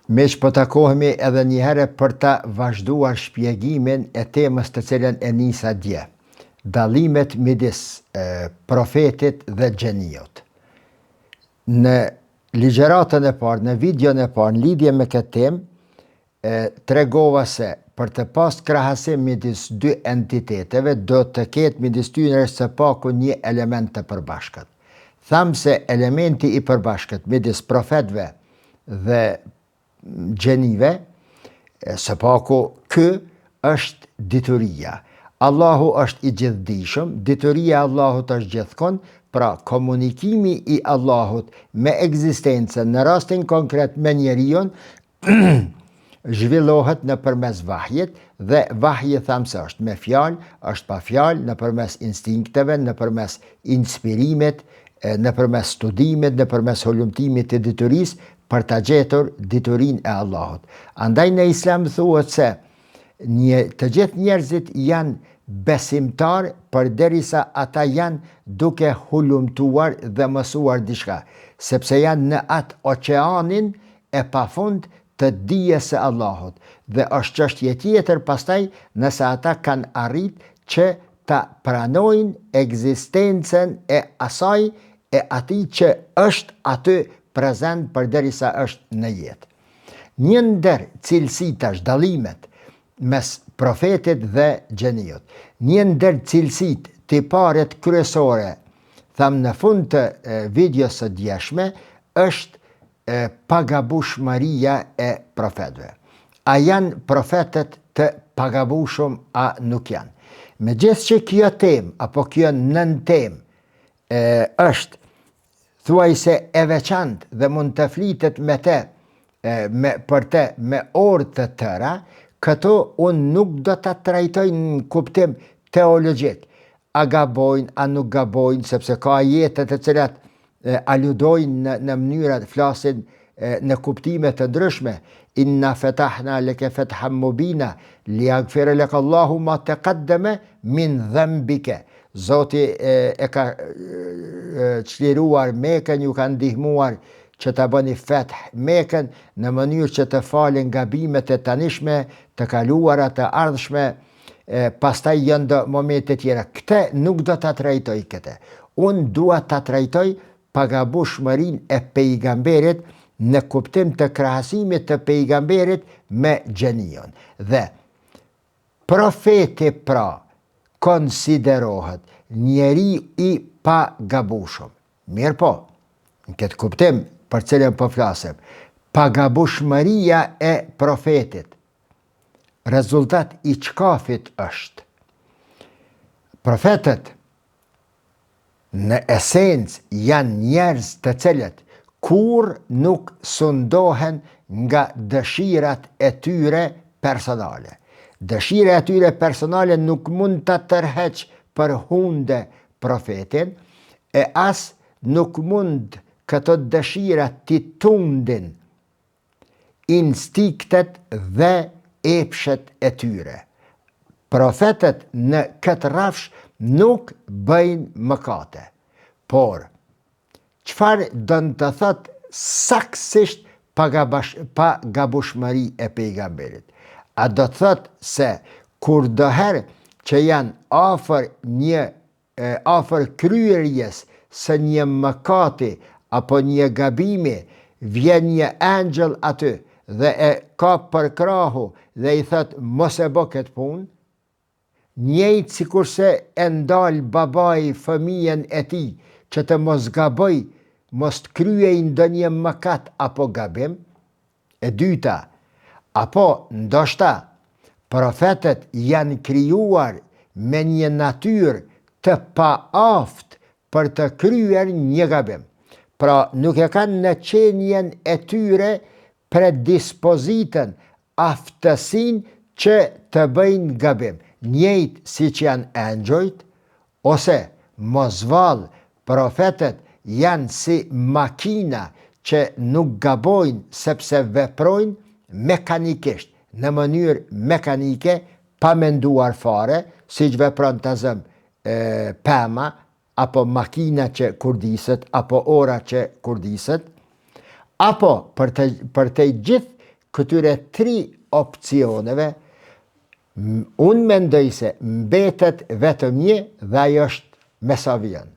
Me që po takohemi edhe një herë për ta vazhduar shpjegimin e temës të cilën e nisa dje. Dallimet midis profetit dhe xheniut. Në ligjëratën e parë, në videon e parë, në lidhje me këtë temë, tregova se për të pas krahasim midis dy entiteteve, do të ketë midis tyre së paku një element të përbashkët. Thamë se elementi i përbashkët midis profetëve dhe xhenive, së paku ky është dituria. Allahu është i gjithdijshëm, dituria e Allahut është gjithkon, pra komunikimi i Allahut me ekzistencën në rastin konkret me njeriun zhvillohet në përmes vahjit, dhe vahji thamë se është me fjalë, është pa fjalë, në përmes instinkteve, në përmes inspirimit, në përmes studimit, në përmes hulumtimit të diturisë, për të gjetur diturin e Allahut. Andaj në Islam thuhet se të gjithë njerëzit janë besimtar përderisa ata janë duke hulumtuar dhe mësuar diçka, sepse janë në atë oqeanin e pafund të dijes së Allahut, dhe është çështje tjetër pastaj nëse ata kanë arrit që ta pranojnë ekzistencën e asaj e atij që është aty prezent përderisa është në jetë. Një ndër cilësitë është dallimet mes profetit dhe xheniut. Një ndër cilësitë tiparet kryesore, thamë në fund të videos së djeshme, është pagabushmëria e profetëve. A janë profetët të pagabushëm a nuk janë? Megjithëse që kjo temë apo kjo nën temë është thuaj se e veçantë dhe mund të flitet për te me orë të tëra, këto unë nuk do të trajtoj në kuptim teologjik. A gabojnë, a nuk gabojnë, sepse ka ajetet të cilat aludojnë në mënyrat, flasin në kuptime të ndryshme. Inna fetahna leke fethan mubina, li agfire lek Allahu ma të kaddeme min dhembike. Zoti e ka çliruar Mekën, ju ka ndihmuar që ta bëni feth Mekën në mënyrë që të falen gabimet e tanishme, të kaluara, të ardhshme, pastaj janë do momente tjera. Këtë nuk do ta trajtoj këtë. Unë dua ta trajtoj pagabushmërinë e pejgamberit në kuptim të krahasimit të pejgamberit me xheniun. Dhe profeti pra konsiderohet njeri i pagabushëm. Mirë po, në këtë kuptim për cilën po flasim, pagabushmëria e profetit, rezultat i çkafit është. Profetët në esencë janë njerëz të cilët kur nuk sundohen nga dëshirat e tyre personale. Dëshira e tyre personale nuk mund të tërheq për hunde profetin, e as nuk mund këto dëshira të tundin instiktet dhe epshet e tyre. Profetët në këtë rafsh nuk bëjnë mëkate, por çfarë dënë të thëtë saksisht pagabushmëri e pejgamberit? A do të thëtë se kur doherë që janë afër kryerjes së një mëkati apo një gabimi, vjen një angjëll aty dhe e ka për krahu dhe i thëtë mos e bë këtë punë, njëjtë sikurse e ndal babai fëmijën e tij që të mos gaboj, mos të kryej ndonjë mëkat apo gabim. E dyta, apo ndoshta profetët janë krijuar me një natyrë të paaft për të kryer një gabim. Pra nuk e kanë në qenjen e tyre predispozitën, aftësinë që të bëjnë gabim. Njëjtë si që janë angjëjt, ose mos vallë profetët janë si makina që nuk gabojnë sepse veprojnë mekanikisht, në mënyrë mekanike, pa menduar fare, si që vepron të zëmë pema, apo makina që kurdiset, apo ora që kurdiset, apo për të gjithë këtyre 3 opcioneve, unë mendoj se mbetet vetëm një dhe ajo është Mesavian.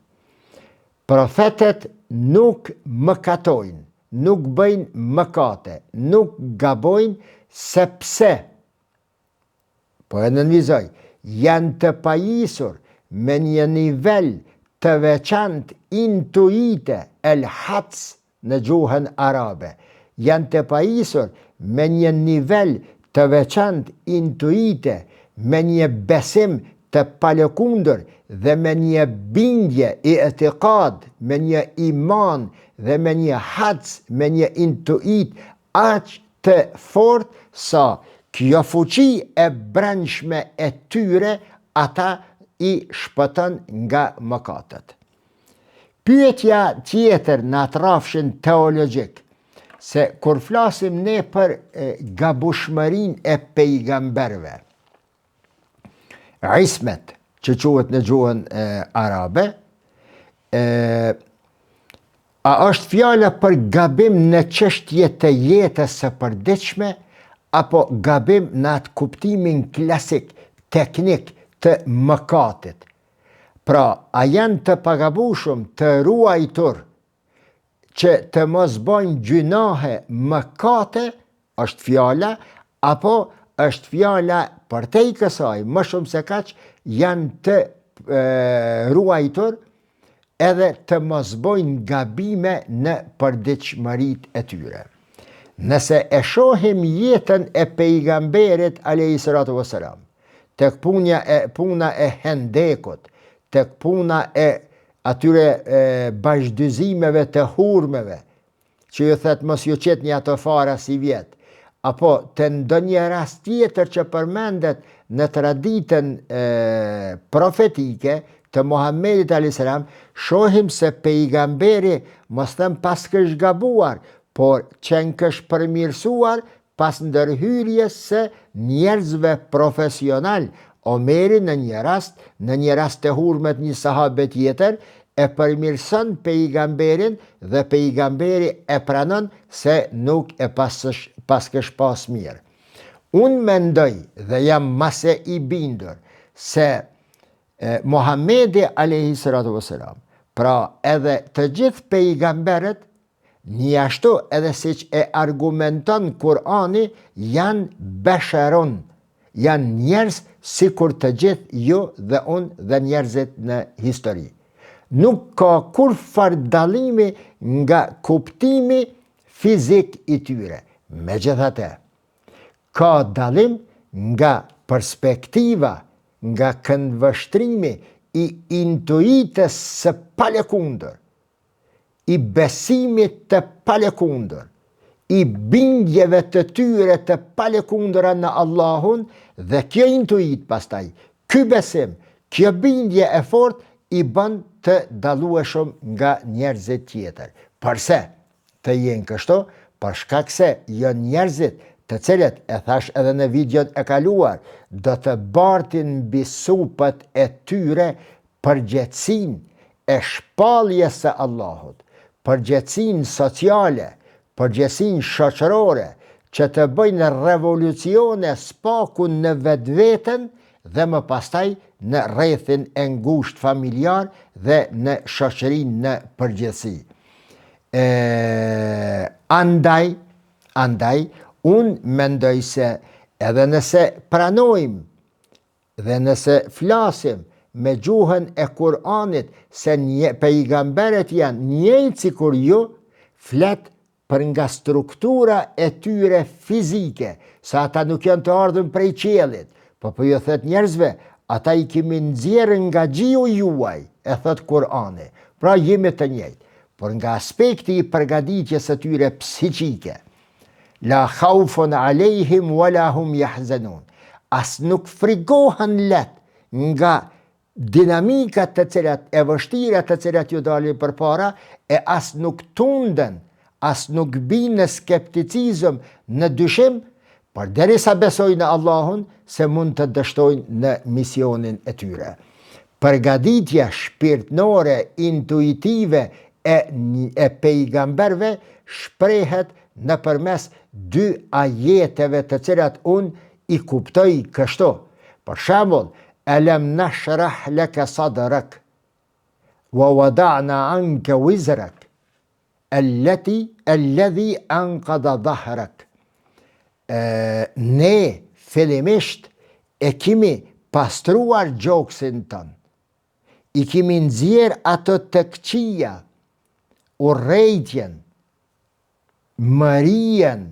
Profetet nuk mëkatojnë, nuk bëjnë mëkate, nuk gabojnë sepse, po e nënvizoj, janë të pajisur me një nivel të veçant intuite, el hats në gjuhën arabe. Janë të pajisur me një nivel të veçant intuite, me një besim të palëkundur dhe me një bindje i etikad, me një iman dhe me një hats, me një intuit aq të fort sa kjo fuqi e brendshme e tyre ata i shpëton nga mëkatet. Pyetja tjetër në atë rrafshin teologjik, se kur flasim ne për gabushmërinë e pejgamberëve, ismet që quhet në gjuhën arabe, a është fjala për gabim në çështje të jetës së përditshme apo gabim në atë kuptimin klasik, teknik të mëkatit? Pra, a janë të pagabushëm, të ruajtur që të mos bëjnë gjunahe mëkate, është fjala, apo është fjala përtej kësaj, më shumë se kaq, janë të ruajtur edhe të mos bëjnë gabime në përditshmëritë e tyre. Nëse e shohim jetën e pejgamberit alayhi salatu wassalam, tek puna e Hendekut, tek puna e atyre bashkëdyzimeve të hurmeve, që ju thet mos ju qetni ato fara si vjet, apo të ndonjë rast tjetër që përmendet në traditën profetike të Muhammedit a.s. shohim se pejgamberi mos them pas kësh gabuar, por qenë kësh përmirësuar pas ndërhyrjes së njerëzve profesional. Omeri në një rast të hurmet një sahabe tjetër, e përmirëson pejgamberin dhe pejgamberi e pranon se nuk e paskësh pas mirë. Unë mendoj dhe jam mase i bindur se Muhammedi alayhi salatu wassalam, pra edhe të gjithë pejgamberet, njashtu edhe siç e argumenton Kurani, janë besharon, janë njerëz sikur të gjithë ju dhe unë dhe njerëzit në histori. Nuk ka kurfar dallimi nga kuptimi fizik i tyre. Megjithatë, ka dallim nga perspektiva, nga këndvështrimi i intuitës së palëkundur, i besimit të palëkundur, i bindjeve të tyre të palëkundura në Allahun, dhe kjo intuit pastaj, ky besim, kjo bindje e fort i bën të dallueshëm nga njerëzit tjetër. Përse të jenë kështu? Për shkak se jo njerëzit të cilët, e thash edhe në videon e kaluar, do të bartin mbi supët e tyre përgjegjësinë e shpalljes së Allahut, përgjegjësinë sociale, përgjegjësinë shoqërore, që të bëjnë revolucione spaku në vetveten dhe më pastaj në rrethin e ngushtë familjar dhe në shoqërinë në përgjithësi. Andaj, unë mendoj se edhe nëse pranojmë dhe nëse flasim me gjuhën e Kur'anit se pejgamberet janë njëjtë sikur ju, flet për nga struktura e tyre fizike, sa ata nuk janë të ardhur prej qiellit, po ju thet njerëzve, ata i kemi nxjerrë nga gjiu juaj, e thot Kur'ani. Pra jemi të njëjtë, por nga aspekti i përgatitjes së tyre psiqike, la khaufun alejhim wala hum yahzanun. As nuk frigohen let nga dinamikat të cilat e vështira të cilat ju dalin përpara, e as nuk tunden, as nuk binë në skepticizëm, në dyshim, por derisa besojnë në Allahun se mund të dështojnë në misionin e tyre. Përgatitja shpirtnore, intuitive e pejgamberve shprehet nëpërmes dy ajeteve të cilat unë i kuptoj kështu. Për shembull, alam nashrah laka sadrak wa wada'na anka wizrak alladhi anqadha dhahrak. Ne fillimisht e kemi pastruar gjoksin tënë, i kemi nxjerr ato të këqija, urrejtjen, mërien,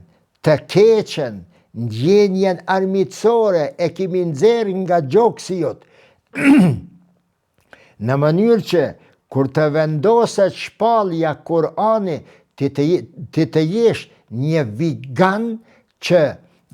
të keqen, ndjenjen armiqësore, e kemi nxjerr nga gjoksi jot. Në mënyrë që kur të vendoset shpallja Kur'ani, ti të jesh një vigan që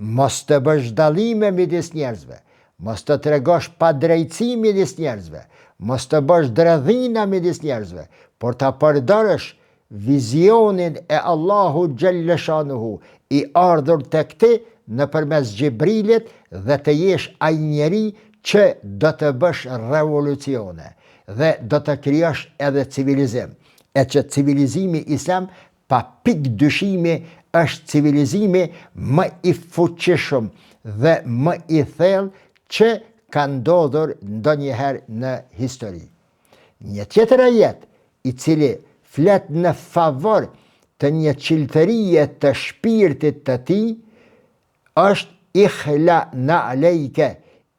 mos të bësh dallime midis njerëzve, mos të tregosh padrejtësi midis njerëzve, mos të bësh dredhina midis njerëzve, por ta përdorësh vizionin e Allahu Gjelle Shanuhu i ardhur tek ti nëpërmes Gjibrilit dhe të jesh ai njeri që do të bësh revolucione dhe do të krijosh edhe civilizim. E që civilizimi islam pa pikë dyshimi është civilizimi më i fuqishëm dhe më i thellë që ka ndodhur ndonjëherë në histori. Një tjetër ajet i cili flet në favor të një qiltërie të shpirtit të tij është ikhla na alejke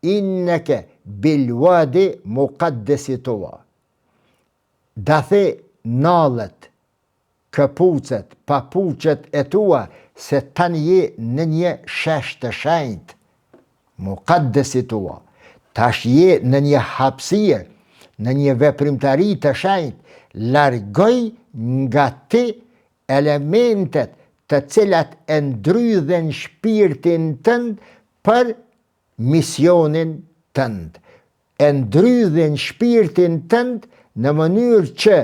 inneke bil wadi muqaddesi tuwa. Dathi nallet, këpucet, papuqet e tua se tani je në një shesh të shenjtë, muqaddesi tuwa. Tash je në një hapësirë, në një veprimtari të shenjtë, largoj nga ti elementet të cilat e ndrydhen shpirtin tënd për misionin tënd. E ndrydhen shpirtin tënd në mënyrë që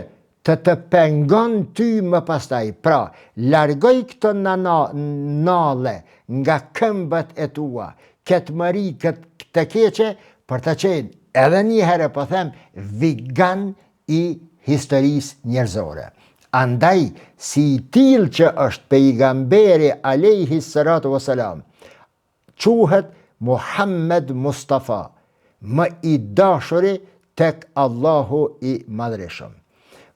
të pengon ty më pastaj. Pra, largoj këto nalle nga këmbët e tua, këtë mëri, këtë keqe, për të qenë edhe një herë po them vigan i historisë njerëzore. Andaj, si i tillë që është pejgamberi alayhi salatu wassalam, quhet Muhammed Mustafa, më i dashuri tek Allahu i Madhreshëm.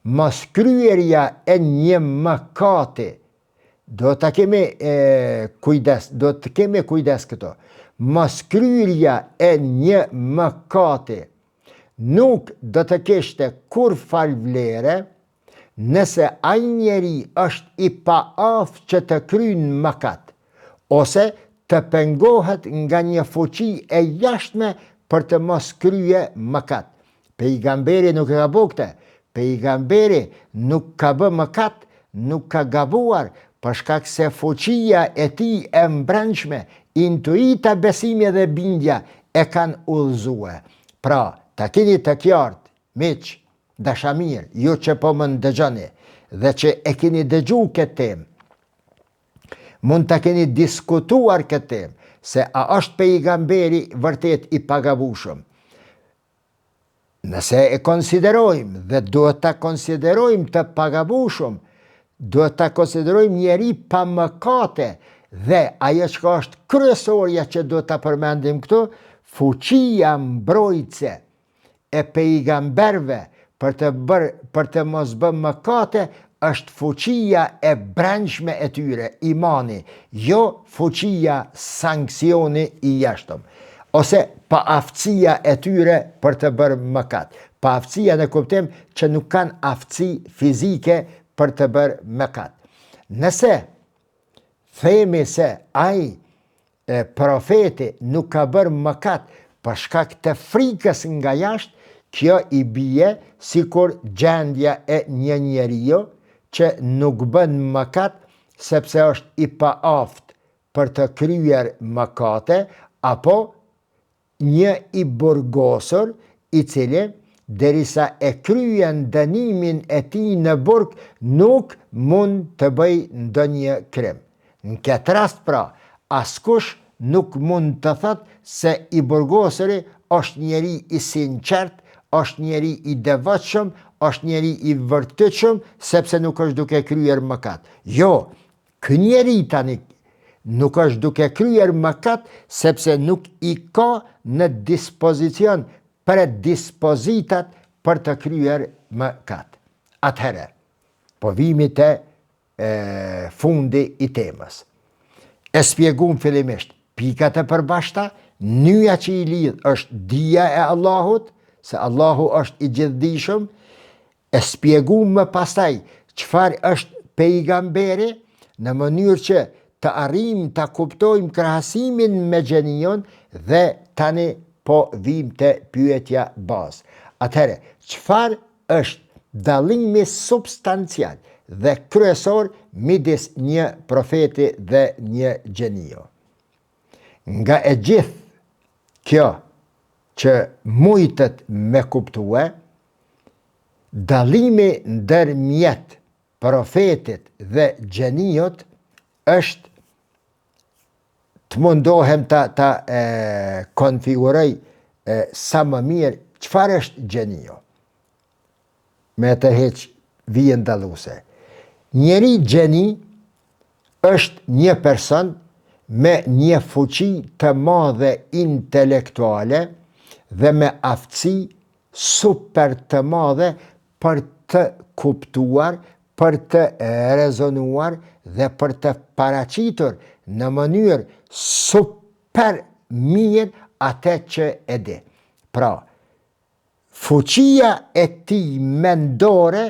Mos kryerja e një mëkati, do të kemi kujdes këto. Mos kryerja e një mëkati nuk do të kishte kur fal vlere nëse ai njeri është i paaftë që të kryejë mëkat, ose të pengohet nga një fuqi e jashtme për të mos krye mëkat. Pejgamberi nuk e ka bëu këtë. Pejgamberi nuk ka bë mëkat, nuk ka gabuar, për shkak se fuqia e tij e mbrëmshme, intuita, besimi dhe bindja e kanë udhëzuar. Pra, ta keni të qartë, miq, dashamir, ju që po më ndëgjoni dhe që e keni dëgjuar këtë temë, mund të keni diskutuar këtë temë, se a është pejgamberi vërtet i pagabushëm. Nëse e konsiderojmë dhe duhet ta konsiderojmë të pagabushëm, duhet ta konsiderojmë njeri pa mëkate dhe ajo që është kryesorja që duhet ta përmendim këtu, fuqia mbrojtëse e pejgamberve për të mos bërë mëkate është fuqia e brendshme e tyre, imani, jo fuqia sanksioni i jashtëm, ose paaftësia e tyre për të bërë mëkat. Paaftësia në kuptim që nuk kanë aftësi fizike për të bërë mëkat. Nëse themi se ai profeti nuk ka bërë mëkat për shkak të frikës nga jashtë, kjo i bie sikur gjendja e një njeriu që nuk bën mëkat sepse është i paaftë për të kryer mëkate, apo një i burgosur i cili derisa e kryen dënimin e tij në burg nuk mund të bëj ndonjë krim. Në këtë rast pra, askush nuk mund të thotë se i burgosuri është njeri i sinqert, është njeri i devotshëm, është njeri i vërtetshëm sepse nuk është duke kryer mëkat. Jo, Ky njeri tani nuk është duke kryer mëkat sepse nuk i ka në dispozicion predispozitat për të kryer mëkat. Atëherë, po vimi te fundi i temës. E spjegum fillimisht pikat e përbashkëta, nyja që i lidh është dija e Allahut, se Allahu është i gjithdijshëm. E spjegum më pastaj çfarë është pejgamberi në mënyrë që të arrijmë ta kuptojmë krahasimin me gjenion dhe tani po vim te pyetja bazë. Atëherë, çfarë është dallimi substancial dhe kryesor midis një profeti dhe një gjenio? Nga e gjithë kjo që mujtet me kuptue, dallimi ndërmjet profetit dhe gjeniot është, të mundohem ta konfiguroj sa më mirë çfarë është gjenio. Me të heq vijen dalluese. Njeri gjeni është një person me një fuqi të madhe intelektuale dhe me aftësi super të madhe për të kuptuar, për të rezonuar dhe për të paraqitur në mënyrë super mirë atë që e di. Pra, fuqia e tij mendore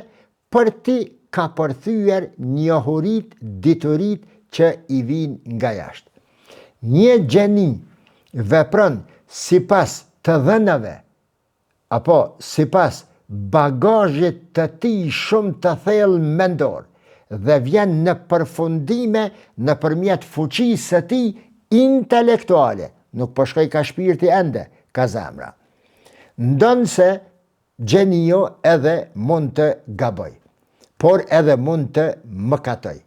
për ti ka përthyer njohurit, diturit që i vijnë nga jashtë. Një gjeni vepron sipas të dhënave apo sipas bagazhit të tij shumë të thellë mendor dhe vjen në përfundime nëpërmjet fuqisë së tij intelektuale. Nuk po shkoj ka shpirti ende, ka zemra. Ndonë se gjenio edhe mund të gaboj, por edhe mund të mëkatoj.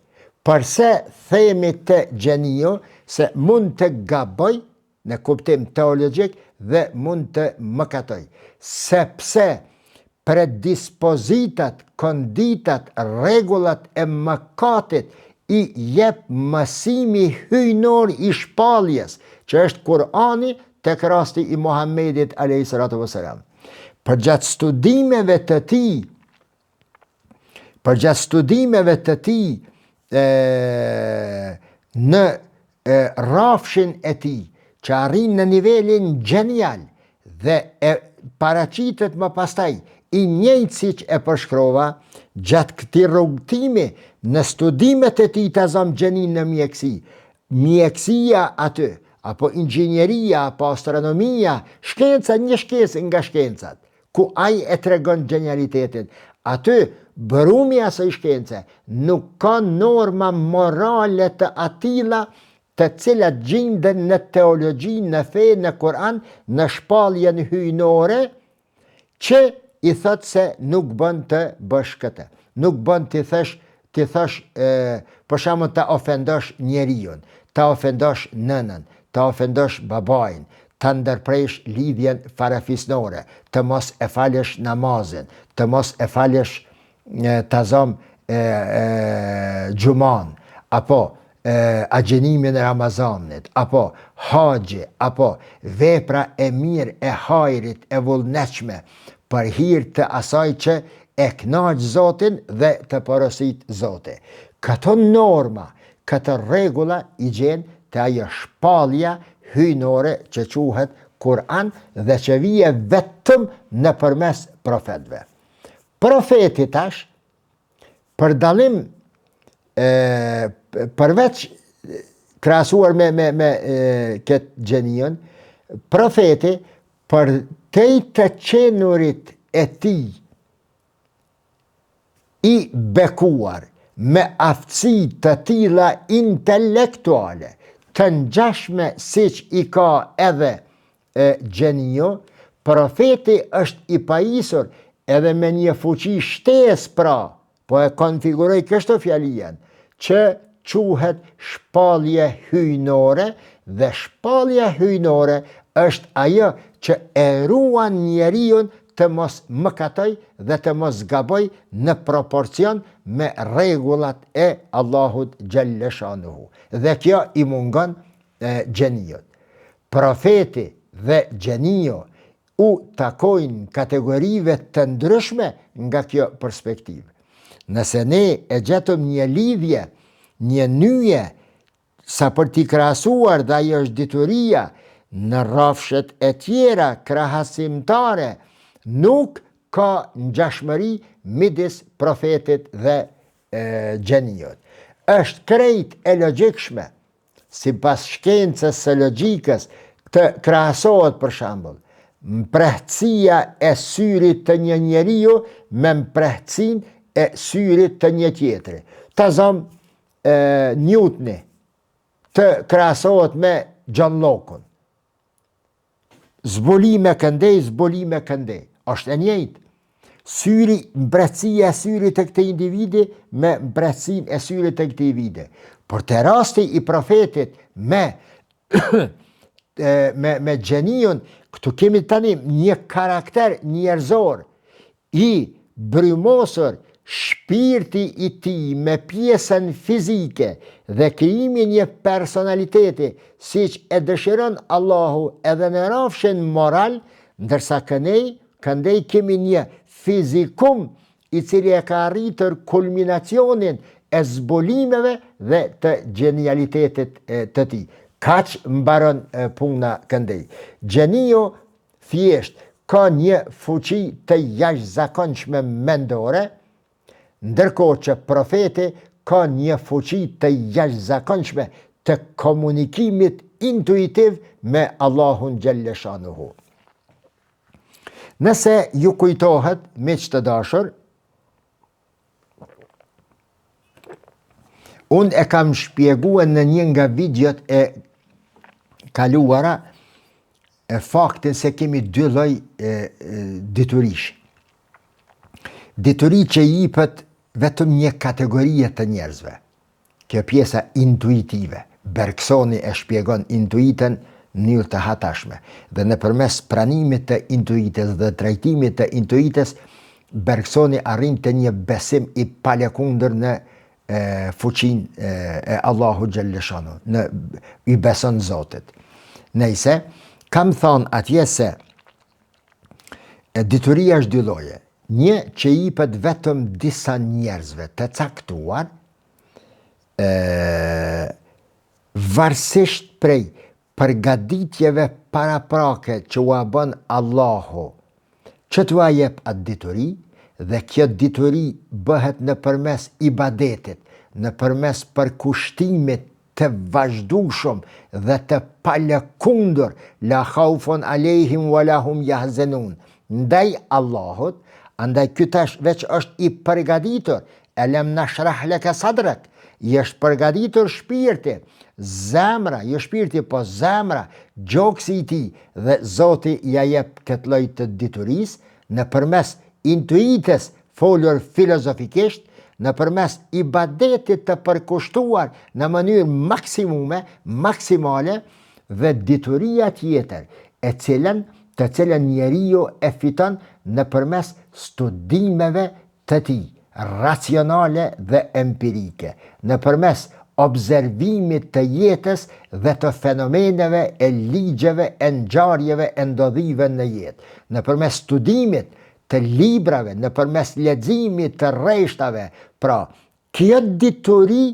Përse themi të gjenio se mund të gaboj në kuptim teologjik dhe mund të mëkatoj? Sepse predispozitat, konditat, rregullat e mëkatit i jep mësimi hyjnor i shpalljes, që është Kurani tek rasti i Muhamedit alayhi salatu wasalam. Përgjatë studimeve të tij në rrafshin e tij, që arrin në nivelin genial dhe e paraqitet më pastaj i njëjtë siç e përshkrova, gjatë këtij rrugtimi në studimet e tij të zëm gjenin në mjeksi. Mjekësia aty, apo inxhinieria, apo astronomia, shkenca, një shkencë nga shkencat, ku ai e tregon genialitetin. Aty, bërumi asaj shkence nuk ka norma morale të atilla të cilat gjenden në teologji, në fe, në Kur'an, në shpalljen hyjnore, që i thot se nuk bën të bësh këtë. Nuk bën të thash për shembull ta ofendosh njeriun, ta ofendosh nënën, ta ofendosh babain, ta ndërpresh lidhjen farafisnore, të mos e falësh namazin, të mos e falësh ta zëm xhuman, apo agjenimin e Ramazanit, apo haxhi, apo vepra e mirë e hajrit e vullnetshme për hir të asaj që e kënaq Zotin dhe të porosit Zoti. Këto norma, këtë rregulla i gjen të ajo shpallja hyjnore që quhet Kur'an dhe që vije vetëm nëpërmes profetëve. Profeti tash, për dallim përveç krahasuar me këtë gjenion, profeti për te të qenurit e tij i bekuar me aftësi të tilla intelektuale të ngjashme siç i ka edhe gjenio, profeti është i pajisur edhe me një fuqi shtesë, pra, po e konfiguroj kështu fjalien, që quhet shpallje hyjnore, dhe shpallja hyjnore është ajo që e ruan njeriun të mos mëkatoj dhe të mos gaboj në proporcion me rregullat e Allahut xhalla shanuhu. Dhe kjo i mungon gjeniot. Profeti dhe gjenio u takojnë kategorive të ndryshme nga kjo perspektivë. Nëse ne e gjetëm një lidhje, një nyje, sa për t'i krahasuar dhe ajo është dituria, në rrafshet e tjera krahasimtare, nuk ka ngjashmëri midis profetit dhe gjeniot. Është krejt e logjikshme, sipas shkencës së logjikës, të krahasohet për shembull mprehtësia e syrit të një njeriu me mprehtësinë e syrit të një tjetri. Ta zëm Newtoni të krahasohet me John Locke. Zbulime këndej, zbulime këndej. Është e njëjtë. Mprehtësia e syrit të këtij individi me mprehtësinë e syrit të këtij individi. Por te rasti i profetit me gjeniun, këtu kemi tani një karakter njerëzor i brymosur, shpirti i tij me pjesën fizike dhe krijimi një personaliteti siç e dëshiron Allahu edhe në rrafshin moral, ndërsa këndej kemi një fizikum i cili e ka arritur kulminacionin e zbulimeve dhe të genialitetit të tij. Kaq mbaron puna këndej. Gjenio thjesht ka një fuqi të jashtëzakonshme mendore, ndërkohë që profeti ka një fuqi të jashtëzakonshme të komunikimit intuitiv me Allahun xhalla shanuhu. Nëse ju kujtohet, miq të dashur, unë e kam shpjeguar në një nga videot e kaluara faktin se kemi dy lloj diturish. Dituri që jipet vetëm një kategorie të njerëzve. Kjo pjesa intuitive. Bergsoni e shpjegon intuitën në mënyrë të hatashme. Dhe nëpërmes pranimit të intuitës dhe trajtimit të intuitës, Bergsoni arrin të një besim i palekundër në fuqin e Allahu xhalla shanu, i beson Zotit. Nëjse, kam thonë atje se dituria është dy lloje. Një që jipet vetëm disa njerëzve të caktuar, varësisht prej përgatitjeve paraprake që u bën Allahu që t'u jep atë dituri, dhe kjo dituri bëhet nëpërmes ibadetit, nëpërmes përkushtimit të vazhdueshëm dhe të palëkundur, la khaufun alejhim wala hum yahzanun, ndaj Allahut. Andaj ky tash veç është i përgatitur, alam nashrah laka sadrak, i është përgatitur shpirti, zemra, jo shpirti, po zemra, gjoksi i tij, dhe Zoti ja jep këtë lloj të diturisë nëpërmes intuitës folur filozofikisht, nëpërmes ibadetit të përkushtuar në mënyrë maksimale, dhe dituria tjetër të cilën njeriu e fiton nëpërmes studimeve të tij, racionale dhe empirike, nëpërmes observimit të jetës dhe të fenomeneve, e ligjeve, e ngjarjeve, e ndodhive në jetë, nëpërmes studimit të librave, nëpërmes leximit të rreshtave. Pra, kjo dituri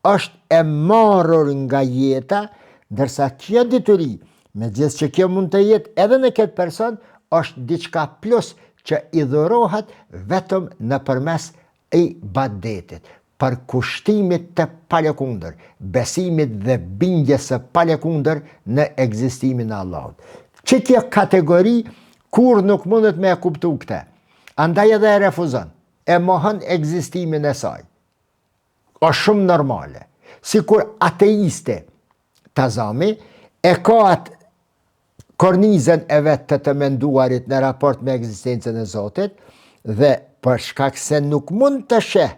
është e marrur nga jeta, ndërsa kjo dituri, megjithëse që kjo mund të jetë edhe në këtë person, është diçka plus që i dhurohet vetëm nëpërmes ibadetit, përkushtimit të palëkundër, besimit dhe bindjes së palëkundër në ekzistimin e Allahut. Që kjo kategori kur nuk mundet me e kuptu këte, andaj edhe e refuzon, e mohon ekzistimin e saj. Është shumë normale. Sikur ateiste Tazami e ka atë kornizën e vetë të menduarit në raport me ekzistencën e Zotit, dhe për shkak se nuk mund të sheh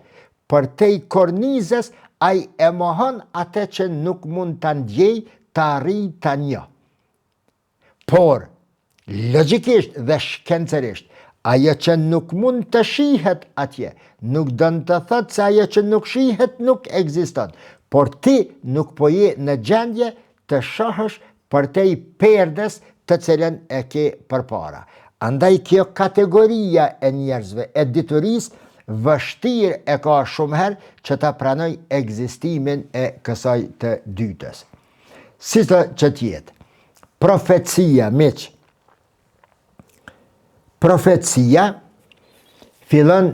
për te i kornizës, ai e mohon atë që nuk mund të ndjej, të arrijë të njohë. Por, logjikisht dhe shkencerisht, Ajo që nuk mund të shihet atje, nuk dënë të thëtë se ajo që nuk shihet nuk ekziston, por ti nuk po je në gjendje të shohësh për te i perdes të cilën e ke përpara. Andaj kjo kategoria e njerëzve e diturisë vështirë e ka shumë herë që ta pranoj ekzistimin e kësaj të dytës. Si të që tjetë, profecia, miq. Profecia fillon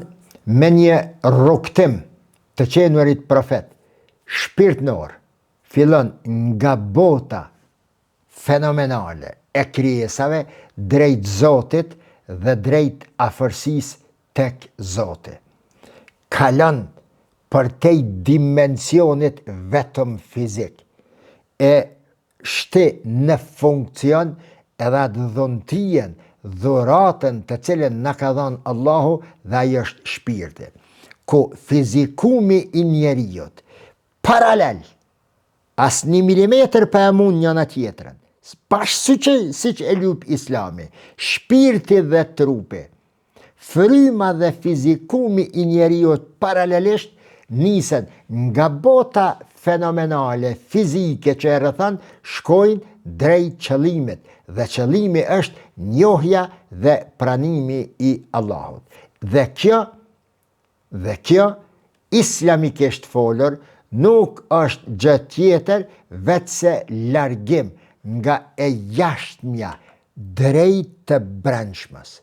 me një rrugtim të qenurit profet, shpirtnor, fillon nga bota fenomenale e krijesave drejt Zotit dhe drejt afërsisë tek Zoti. Kalon për te dimensionit vetëm fizik e shti në funkcion edhe atë dhuntijen, dhuratën të cilën na ka dhënë Allahu dhe ajo është shpirti. Ku fizikumi i njeriut paralel as 1 milimetër pa e mund njëna tjetrën, si që e lup Islami, shpirti dhe trupi, fryma dhe fizikumi i njeriut paralelisht nisen nga bota fenomenale, fizike që e rrethon, shkojnë drejt qëllimit, dhe qëllimi është njohja dhe pranimi i Allahut. Dhe kjo islamikisht folur nuk është gjë tjetër vetëse largim nga e jashtëmja drejt të brendshmës,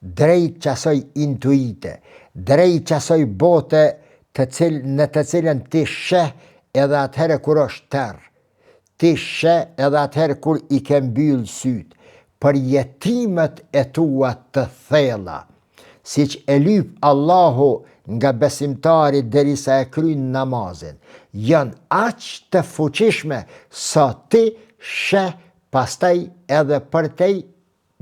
drejt qasoj intuite, drejt qasoj bote në të cilën ti sheh edhe atëherë kur është tërë, ti sheh edhe atëherë kur i ke mbyll syt, për jetimet e tua të thella, siç e lyp Allahu nga besimtari derisa e kryen namazin, janë aq të fuqishme sa ti sheh pastaj edhe përtej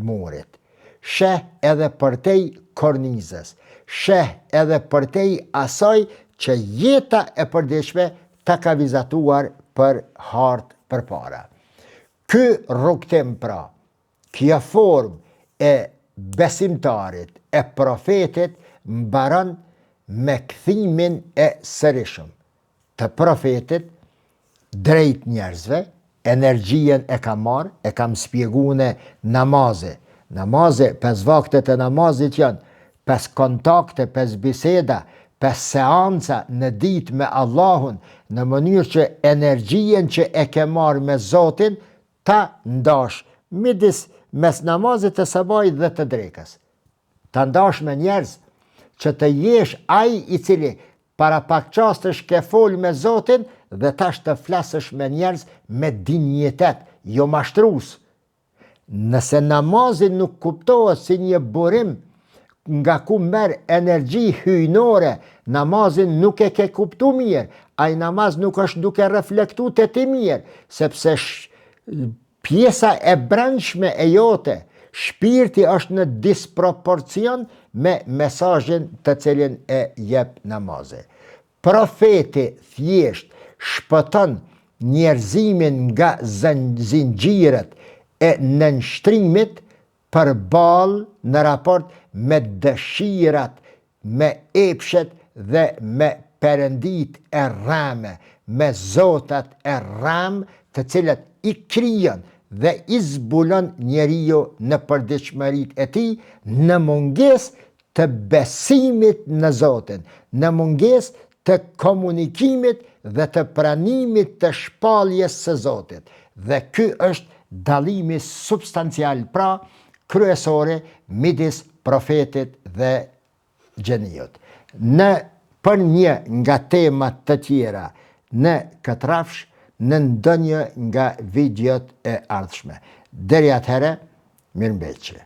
murit, sheh edhe përtej kornizës, sheh edhe përtej asaj që jeta e përditshme ta ka vizatuar për hartë përpara. Ky rrugtim pra, kjo formë e besimtarit, e profetit, mbaron me kthimin e sërishëm të profetit drejt njerëzve, energjien e kam marrë, e kam spjegune namazi. Namazi, 5 vaktet e namazit janë 5 kontakte, 5 biseda, 5 seanca në ditë me Allahun, në mënyrë që energjien që e ke marrë me Zotin, ta ndash midis mes namazit të sabajit dhe të drekës. Ta ndash me njerëz që të jesh ai i cili para pak qastësh ke fol me Zotin dhe tash të flasësh me njerëz me dinjitet, jo mashtrus. Nëse namazin nuk kuptohet si një burim nga ku merr energji hyjnore, namazin nuk e ke kuptu mirë, ai namaz nuk është duke reflektu të ti mirë, sepse pjesa e brendshme e jote, shpirti është në disproporcion me mesazhin të cilin e jep namazi. Profeti thjesht shpëton njerëzimin nga zinxhiret e nënshtrimit përballë në raport me dëshirat, me epshet dhe me perëndit e rrame, me zotat e rram të cilat i krijon dhe i zbulon njeriu në përditshmëritë e tij në mungesë të besimit në Zotin, në mungesë të komunikimit dhe të pranimit të shpalljes së Zotit. Dhe ky është dallimi substancial, pra kryesore, midis profetit dhe gjeniut. Për një nga temat të tjera në këtë rafsh, në ndonjë nga videot e ardhshme. Deri atëherë, mirëmbëjtje.